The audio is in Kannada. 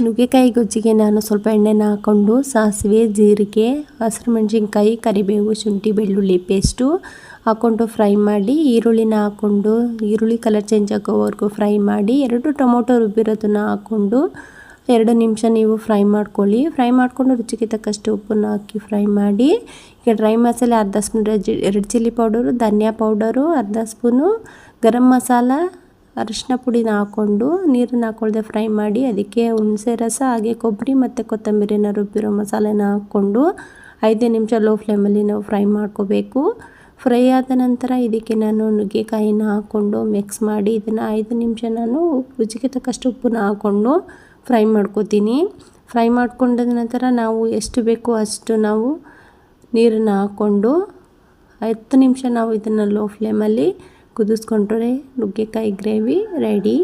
ನುಗ್ಗೆಕಾಯಿ ಗೊಜ್ಜಿಗೆ ನಾನು ಸ್ವಲ್ಪ ಎಣ್ಣೆನ ಹಾಕ್ಕೊಂಡು ಸಾಸಿವೆ, ಜೀರಿಗೆ, ಹಸಿರು ಮೆಣಸಿನ್ಕಾಯಿ, ಕರಿಬೇವು, ಶುಂಠಿ, ಬೆಳ್ಳುಳ್ಳಿ ಪೇಸ್ಟು ಹಾಕ್ಕೊಂಡು ಫ್ರೈ ಮಾಡಿ, ಈರುಳ್ಳಿನ ಹಾಕ್ಕೊಂಡು ಈರುಳ್ಳಿ ಕಲರ್ ಚೇಂಜ್ ಆಗೋವರೆಗೂ ಫ್ರೈ ಮಾಡಿ, 2 ಟೊಮೊಟೊ ರುಬ್ಬಿರೋದನ್ನ ಹಾಕ್ಕೊಂಡು 2 ನಿಮಿಷ ನೀವು ಫ್ರೈ ಮಾಡ್ಕೊಳ್ಳಿ. ಫ್ರೈ ಮಾಡಿಕೊಂಡು ರುಚಿಗೆ ತಕ್ಕಷ್ಟು ಉಪ್ಪನ್ನು ಹಾಕಿ ಫ್ರೈ ಮಾಡಿ. ಈಗ ಡ್ರೈ ಮಸಾಲೆ ಅರ್ಧ ಸ್ಪೂನ್ ರೆಡ್ ಚಿಲ್ಲಿ ಪೌಡರು, ಧನಿಯಾ ಪೌಡರು ಅರ್ಧ ಸ್ಪೂನು, ಗರಂ ಮಸಾಲ, ಅರಿಶಿನ ಪುಡಿನ ಹಾಕ್ಕೊಂಡು ನೀರನ್ನು ಹಾಕ್ಕೊಳ್ದೆ ಫ್ರೈ ಮಾಡಿ, ಅದಕ್ಕೆ ಹುಣಸೆ ರಸ ಹಾಗೆ ಕೊಬ್ಬರಿ ಮತ್ತು ಕೊತ್ತಂಬರಿನ ರುಬ್ಬಿರೋ ಮಸಾಲೆನ ಹಾಕ್ಕೊಂಡು 5 ನಿಮಿಷ ಲೋ ಫ್ಲೇಮಲ್ಲಿ ನಾವು ಫ್ರೈ ಮಾಡ್ಕೋಬೇಕು. ಫ್ರೈ ಆದ ನಂತರ ಇದಕ್ಕೆ ನಾನು ನುಗ್ಗೆಕಾಯಿನ ಹಾಕ್ಕೊಂಡು ಮಿಕ್ಸ್ ಮಾಡಿ ಇದನ್ನು 5 ನಿಮಿಷ ನಾನು ರುಚಿಗೆ ತಕ್ಕಷ್ಟು ಉಪ್ಪನ್ನ ಹಾಕ್ಕೊಂಡು ಫ್ರೈ ಮಾಡ್ಕೋತೀನಿ. ಫ್ರೈ ಮಾಡ್ಕೊಂಡ ನಂತರ ನಾವು ಎಷ್ಟು ಬೇಕೋ ಅಷ್ಟು ನಾವು ನೀರನ್ನು ಹಾಕ್ಕೊಂಡು 10 ನಿಮಿಷ ನಾವು ಇದನ್ನು ಲೋ ಫ್ಲೇಮಲ್ಲಿ ಕುದಿಸ್ಕೊಂಡ್ರೆ ನುಗ್ಗೆಕಾಯಿ ಗ್ರೇವಿ ರೆಡಿ.